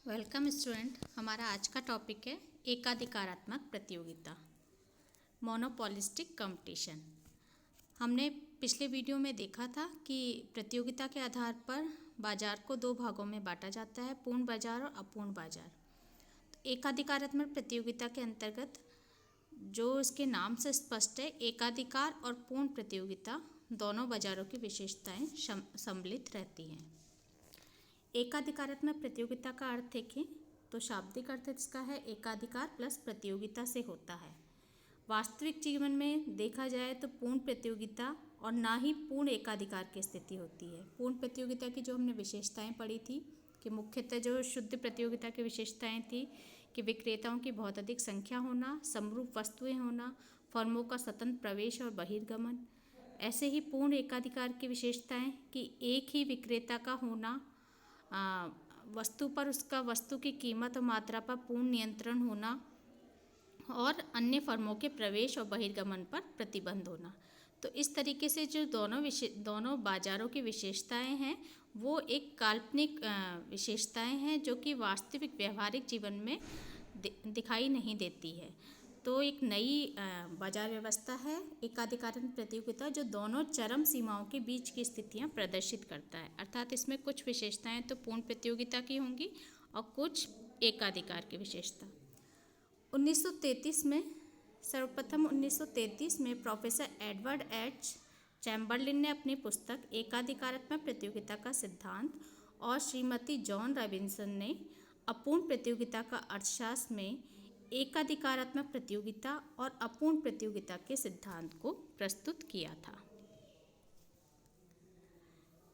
Welcome student. हमारा आज का टॉपिक है एकाधिकारात्मक प्रतियोगिता, मोनोपोलिस्टिक कंपटीशन। हमने पिछले वीडियो में देखा था कि प्रतियोगिता के आधार पर बाजार को दो भागों में बांटा जाता है, पूर्ण बाजार और अपूर्ण बाजार। तो एकाधिकारात्मक प्रतियोगिता के अंतर्गत जो इसके नाम से स्पष्ट है, एकाधिकार और पूर्ण प्रतियोगिता दोनों बाजारों की विशेषताएं सम्मिलित रहती हैं। एकाधिकारात्मक प्रतियोगिता का अर्थ देखें तो शाब्दिक अर्थ इसका है एकाधिकार प्लस प्रतियोगिता से होता है। वास्तविक जीवन में देखा जाए तो पूर्ण प्रतियोगिता और ना ही पूर्ण एकाधिकार की स्थिति होती है। पूर्ण प्रतियोगिता की जो हमने विशेषताएं पढ़ी थी कि मुख्यतः जो शुद्ध प्रतियोगिता की विशेषताएं थी कि विक्रेताओं की बहुत अधिक संख्या होना, समरूप वस्तुएं होना, फर्मों का स्वतंत्र प्रवेश और बहिर्गमन। ऐसे ही पूर्ण एकाधिकार की विशेषताएं कि एक ही विक्रेता का होना, वस्तु पर उसका वस्तु की कीमत और मात्रा पर पूर्ण नियंत्रण होना और अन्य फर्मों के प्रवेश और बहिर्गमन पर प्रतिबंध होना। तो इस तरीके से जो दोनों बाजारों की विशेषताएं हैं वो एक काल्पनिक विशेषताएं हैं जो कि वास्तविक व्यवहारिक जीवन में दिखाई नहीं देती है। तो एक नई बाजार व्यवस्था है एकाधिकारात्मक प्रतियोगिता जो दोनों चरम सीमाओं के बीच की स्थितियां प्रदर्शित करता है। अर्थात इसमें कुछ विशेषताएं तो पूर्ण प्रतियोगिता की होंगी और कुछ एकाधिकार की विशेषता। 1933 में सर्वप्रथम 1933 में प्रोफेसर एडवर्ड एच चैम्बरलिन ने अपनी पुस्तक एकाधिकारात्मक प्रतियोगिता का सिद्धांत और श्रीमती जॉन रॉबिन्सन ने अपूर्ण प्रतियोगिता का अर्थशास्त्र में एकाधिकारात्मक प्रतियोगिता और अपूर्ण प्रतियोगिता के सिद्धांत को प्रस्तुत किया था।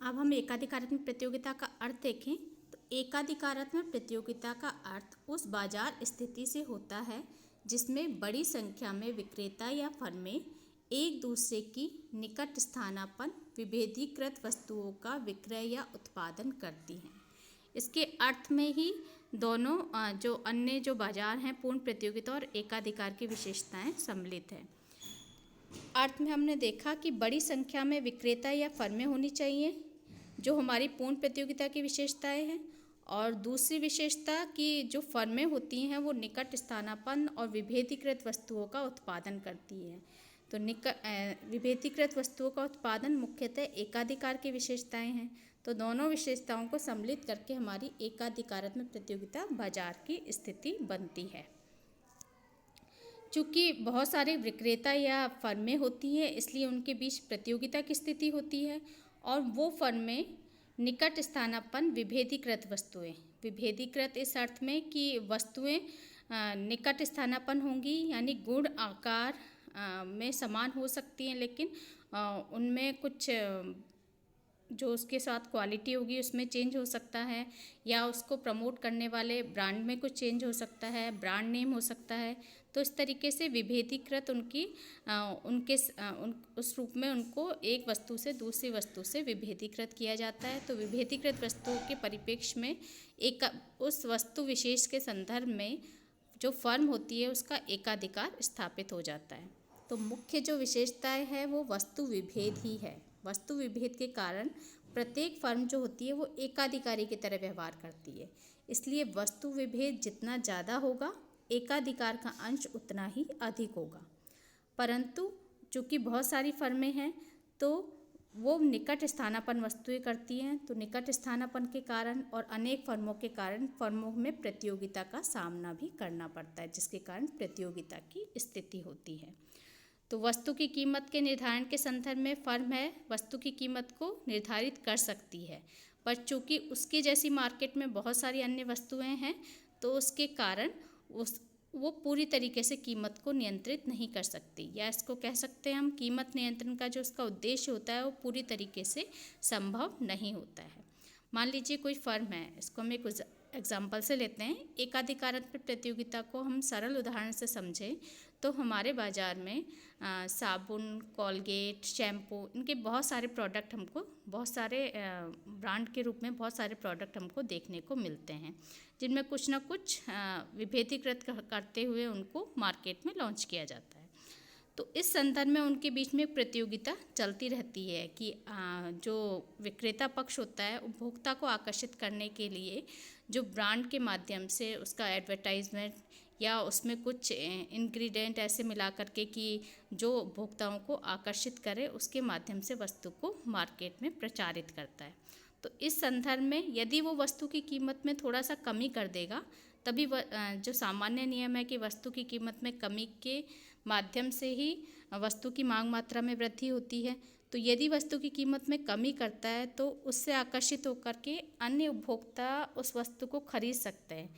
अब हम एकाधिकारात्मक प्रतियोगिता का अर्थ देखें तो एकाधिकारात्मक प्रतियोगिता का अर्थ उस बाजार स्थिति से होता है जिसमें बड़ी संख्या में विक्रेता या फर्में एक दूसरे की निकट स्थानापन्न विभेदीकृत वस्तुओं का विक्रय या उत्पादन करती हैं। इसके अर्थ में ही दोनों जो अन्य जो बाजार हैं पूर्ण प्रतियोगिता और एकाधिकार की विशेषताएं सम्मिलित हैं। अर्थ में हमने देखा कि बड़ी संख्या में विक्रेता या फर्में होनी चाहिए जो हमारी पूर्ण प्रतियोगिता की विशेषताएं हैं, और दूसरी विशेषता कि जो फर्में होती हैं वो निकट स्थानापन्न और विभेदीकृत वस्तुओं का उत्पादन करती हैं। तो विभेदीकृत वस्तुओं का उत्पादन मुख्यतः एकाधिकार की विशेषताएं हैं। तो दोनों विशेषताओं को सम्मिलित करके हमारी एकाधिकारात्मक प्रतियोगिता बाजार की स्थिति बनती है। चूँकि बहुत सारे विक्रेता या फर्में होती हैं इसलिए उनके बीच प्रतियोगिता की स्थिति होती है, और वो फर्में निकट स्थानापन्न विभेदीकृत वस्तुएं, विभेदीकृत इस अर्थ में कि वस्तुएं निकट स्थानापन्न होंगी, यानी गुण आकार में समान हो सकती हैं लेकिन उनमें कुछ जो उसके साथ क्वालिटी होगी उसमें चेंज हो सकता है, या उसको प्रमोट करने वाले ब्रांड में कुछ चेंज हो सकता है, ब्रांड नेम हो सकता है। तो इस तरीके से विभेदीकृत उस रूप में उनको एक वस्तु से दूसरी वस्तु से विभेदीकृत किया जाता है। तो विभेदीकृत वस्तुओं के परिप्रेक्ष्य में उस वस्तु विशेष के संदर्भ में जो फर्म होती है उसका एकाधिकार स्थापित हो जाता है। तो मुख्य जो विशेषताएं है वो वस्तु विभेद ही है। वस्तु विभेद के कारण प्रत्येक फर्म जो होती है वो एकाधिकारी की तरह व्यवहार करती है, इसलिए वस्तु विभेद जितना ज़्यादा होगा एकाधिकार का अंश उतना ही अधिक होगा। परंतु चूँकि बहुत सारी फर्में हैं तो वो निकट स्थानापन्न वस्तुएं करती हैं, तो निकट स्थानापन्न के कारण और अनेक फर्मों के कारण फर्मों में प्रतियोगिता का सामना भी करना पड़ता है, जिसके कारण प्रतियोगिता की स्थिति होती है। तो वस्तु की कीमत के निर्धारण के संदर्भ में फर्म है वस्तु की कीमत को निर्धारित कर सकती है, पर चूँकि उसकी जैसी मार्केट में बहुत सारी अन्य वस्तुएं हैं तो उसके कारण वो पूरी तरीके से कीमत को नियंत्रित नहीं कर सकती, या इसको कह सकते हैं हम कीमत नियंत्रण का जो उसका उद्देश्य होता है वो पूरी तरीके से संभव नहीं होता है। मान लीजिए कोई फर्म है, इसको हम एक एग्जाम्पल से लेते हैं। एकाधिकारात्मक प्रतियोगिता को हम सरल उदाहरण से समझें तो हमारे बाज़ार में साबुन, कोलगेट, शैम्पू, इनके बहुत सारे प्रोडक्ट हमको बहुत सारे ब्रांड के रूप में बहुत सारे प्रोडक्ट हमको देखने को मिलते हैं, जिनमें कुछ ना कुछ विभेदीकृत करते हुए उनको मार्केट में लॉन्च किया जाता है। तो इस संदर्भ में उनके बीच में एक प्रतियोगिता चलती रहती है कि जो विक्रेता पक्ष होता है उपभोक्ता को आकर्षित करने के लिए जो ब्रांड के माध्यम से उसका एडवर्टाइजमेंट या उसमें कुछ इंग्रेडिएंट ऐसे मिला करके कि जो उपभोक्ताओं को आकर्षित करे, उसके माध्यम से वस्तु को मार्केट में प्रचारित करता है। तो इस संदर्भ में यदि वो वस्तु की कीमत में थोड़ा सा कमी कर देगा, तभी जो सामान्य नियम है कि वस्तु की कीमत में कमी के माध्यम से ही वस्तु की मांग मात्रा में वृद्धि होती है। तो यदि वस्तु की कीमत में कमी करता है तो उससे आकर्षित होकर के अन्य उपभोक्ता उस वस्तु को खरीद सकते हैं,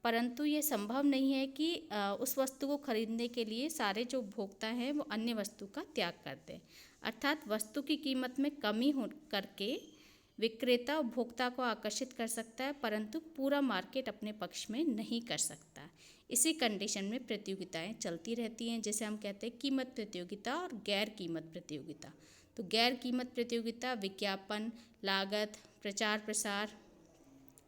परंतु ये संभव नहीं है कि उस वस्तु को खरीदने के लिए सारे जो उपभोक्ता हैं वो अन्य वस्तु का त्याग कर दें। अर्थात वस्तु की कीमत में कमी हो करके विक्रेता उपभोक्ता को आकर्षित कर सकता है, परंतु पूरा मार्केट अपने पक्ष में नहीं कर सकता। इसी कंडीशन में प्रतियोगिताएं चलती रहती हैं, जैसे हम कहते हैं कीमत प्रतियोगिता और गैर कीमत प्रतियोगिता। तो गैर कीमत प्रतियोगिता विज्ञापन, लागत, प्रचार प्रसार,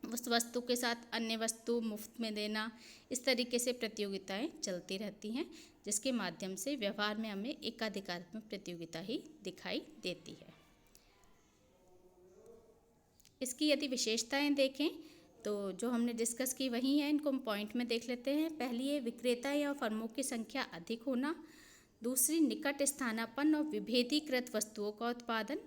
उस वस्तु के साथ अन्य वस्तु मुफ्त में देना, इस तरीके से प्रतियोगिताएं चलती रहती हैं, जिसके माध्यम से व्यवहार में हमें एकाधिकारत्मक प्रतियोगिता ही दिखाई देती है। इसकी यदि विशेषताएं देखें तो जो हमने डिस्कस की वही है, इनको हम पॉइंट में देख लेते हैं। पहली है विक्रेता या फर्मों की संख्या अधिक होना। दूसरी निकट स्थानापन्न और विभेदीकृत वस्तुओं का उत्पादन।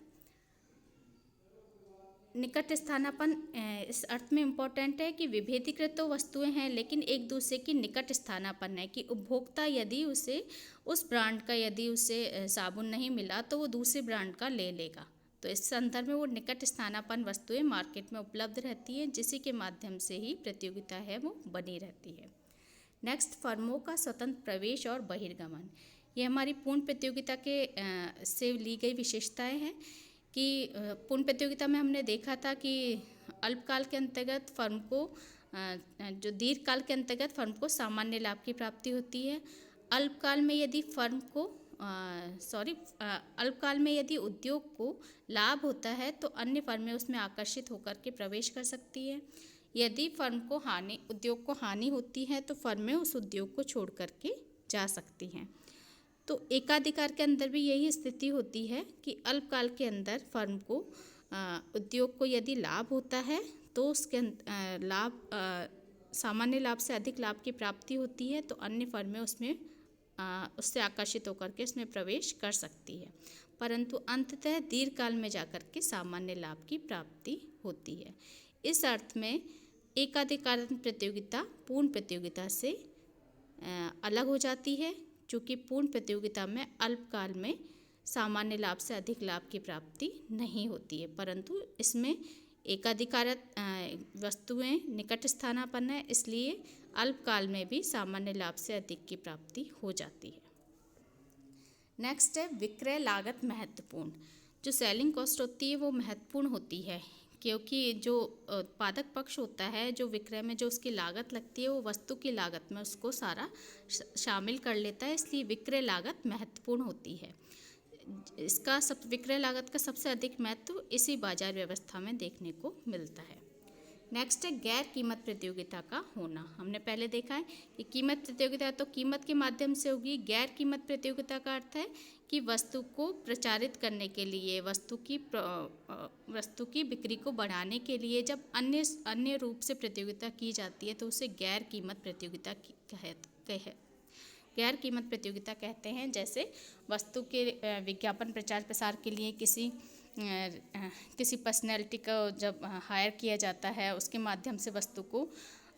निकट स्थानापन्न इस अर्थ में इम्पोर्टेंट है कि विभेदीकृत तो वस्तुएं हैं लेकिन एक दूसरे की निकट स्थानापन्न है, कि उपभोक्ता यदि उसे उस ब्रांड का यदि उसे साबुन नहीं मिला तो वो दूसरे ब्रांड का ले लेगा। तो इस संदर्भ में वो निकट स्थानापन्न वस्तुएं मार्केट में उपलब्ध रहती हैं, जिसी के माध्यम से ही प्रतियोगिता है वो बनी रहती है। नेक्स्ट, फर्मों का स्वतंत्र प्रवेश और बहिर्गमन। ये हमारी पूर्ण प्रतियोगिता के से ली गई विशेषताएं हैं कि पूर्ण प्रतियोगिता में हमने देखा था कि अल्पकाल के अंतर्गत फर्म को जो दीर्घकाल के अंतर्गत फर्म को सामान्य लाभ की प्राप्ति होती है। अल्पकाल में यदि फर्म को अल्पकाल में यदि उद्योग को लाभ होता है तो अन्य फर्में उसमें आकर्षित होकर के प्रवेश कर सकती है। यदि फर्म को उद्योग को हानि होती है तो फर्में उस उद्योग को छोड़ करके जा सकती हैं। तो एकाधिकार के अंदर भी यही स्थिति होती है कि अल्पकाल के अंदर फर्म को उद्योग को यदि लाभ होता है तो उसके सामान्य लाभ से अधिक लाभ की प्राप्ति होती है, तो अन्य फर्में उससे आकर्षित होकर के इसमें प्रवेश कर सकती है, परंतु अंततः दीर्घकाल में जाकर के सामान्य लाभ की प्राप्ति होती है। इस अर्थ में एकाधिकार प्रतियोगिता पूर्ण प्रतियोगिता से अलग हो जाती है, चूँकि पूर्ण प्रतियोगिता में अल्पकाल में सामान्य लाभ से अधिक लाभ की प्राप्ति नहीं होती है, परंतु इसमें एकाधिकारत वस्तुएं निकट स्थानापन्न है, इसलिए अल्पकाल में भी सामान्य लाभ से अधिक की प्राप्ति हो जाती है। नेक्स्ट है विक्रय लागत महत्वपूर्ण। जो सेलिंग कॉस्ट होती है वो महत्वपूर्ण होती है, क्योंकि जो उत्पादक पक्ष होता है, जो विक्रय में जो उसकी लागत लगती है वो वस्तु की लागत में उसको सारा शामिल कर लेता है, इसलिए विक्रय लागत महत्वपूर्ण होती है। इसका विक्रय लागत का सबसे अधिक महत्व इसी बाजार व्यवस्था में देखने को मिलता है। नेक्स्ट है गैर कीमत प्रतियोगिता का होना। हमने पहले देखा है कि कीमत प्रतियोगिता तो कीमत के माध्यम से होगी। गैर कीमत प्रतियोगिता का अर्थ है कि वस्तु को प्रचारित करने के लिए, वस्तु की बिक्री को बढ़ाने के लिए जब अन्य रूप से प्रतियोगिता की जाती है तो उसे गैर कीमत प्रतियोगिता गैर कीमत प्रतियोगिता कहते हैं। जैसे वस्तु के विज्ञापन प्रचार प्रसार के लिए किसी पर्सनैलिटी को जब हायर किया जाता है, उसके माध्यम से वस्तु को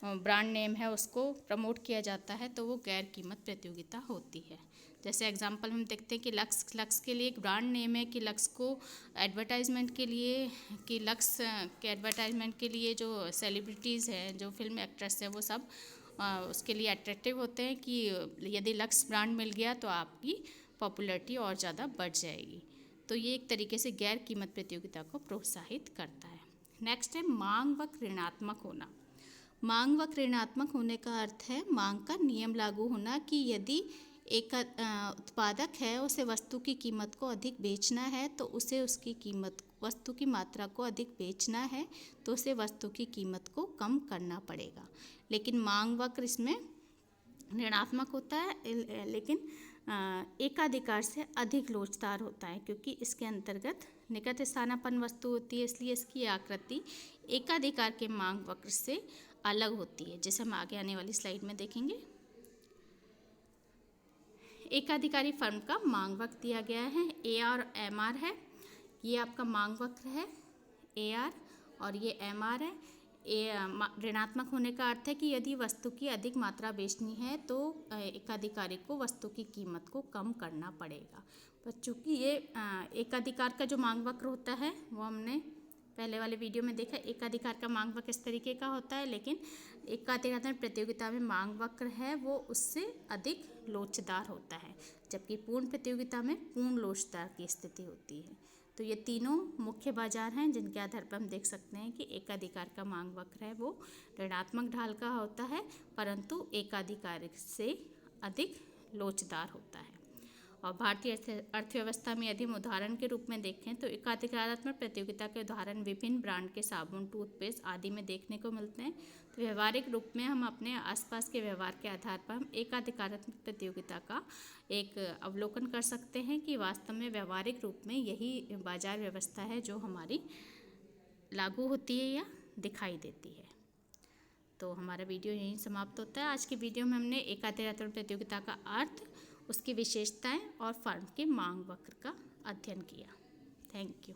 ब्रांड नेम है उसको प्रमोट किया जाता है, तो वो गैर कीमत प्रतियोगिता होती है। जैसे एग्जांपल हम देखते हैं कि लक्स के लिए एक ब्रांड नेम है कि लक्स को एडवर्टाइजमेंट के लिए, कि लक्स के एडवर्टाइजमेंट के लिए जो सेलिब्रिटीज़ हैं, जो फिल्म एक्ट्रेस हैं, वो सब उसके लिए अट्रैक्टिव होते हैं कि यदि लक्स ब्रांड मिल गया तो आपकी पॉपुलैरिटी और ज़्यादा बढ़ जाएगी। तो ये एक तरीके से गैर कीमत प्रतियोगिता को प्रोत्साहित करता है। नेक्स्ट है मांग व ऋणात्मक होना। मांग व ऋणात्मक होने का अर्थ है मांग का नियम लागू होना, कि यदि एक उत्पादक है उसे वस्तु की कीमत को अधिक बेचना है तो उसे उसकी कीमत, वस्तु की मात्रा को अधिक बेचना है तो उसे वस्तु की कीमत को कम करना पड़ेगा। लेकिन मांग वक्र इसमें ऋणात्मक होता है, लेकिन एकाधिकार से अधिक लोचदार होता है, क्योंकि इसके अंतर्गत निकट स्थानापन्न वस्तु होती है, इसलिए इसकी आकृति एकाधिकार के मांग वक्र से अलग होती है, जैसे हम आगे आने वाली स्लाइड में देखेंगे। एकाधिकारी फर्म का मांग वक्र दिया गया है, ए आर और एम आर है। ये आपका मांग वक्र है ए आर और ये एम आर है। ऋणात्मक होने का अर्थ है कि यदि वस्तु की अधिक मात्रा बेचनी है तो एकाधिकारी को वस्तु की कीमत को कम करना पड़ेगा। पर चूँकि ये एकाधिकार का जो मांग वक्र होता है वो हमने पहले वाले वीडियो में देखा, एकाधिकार का मांग वक्र इस तरीके का होता है, लेकिन एकाधिकार में प्रतियोगिता में मांग वक्र है वो उससे अधिक लोचदार होता है, जबकि पूर्ण प्रतियोगिता में पूर्ण लोचदार की स्थिति होती है। तो ये तीनों मुख्य बाजार हैं जिनके आधार पर हम देख सकते हैं कि एकाधिकार का मांग वक्र है वो ऋणात्मक ढाल का होता है, परंतु एकाधिकार से अधिक लोचदार होता है। और भारतीय अर्थव्यवस्था में यदि हम उदाहरण के रूप में देखें तो एकाधिकारात्मक प्रतियोगिता के उदाहरण विभिन्न ब्रांड के साबुन, टूथपेस्ट आदि में देखने को मिलते हैं। तो व्यवहारिक रूप में हम अपने आसपास के व्यवहार के आधार पर हम एकाधिकारात्मक प्रतियोगिता का एक अवलोकन कर सकते हैं कि वास्तव में व्यवहारिक रूप में यही बाजार व्यवस्था है जो हमारी लागू होती है या दिखाई देती है। तो हमारा वीडियो यहीं समाप्त होता है। आज की वीडियो में हमने एकाधिकारात्मक प्रतियोगिता का अर्थ, उसकी विशेषताएं और फर्म के मांग वक्र का अध्ययन किया। Thank you.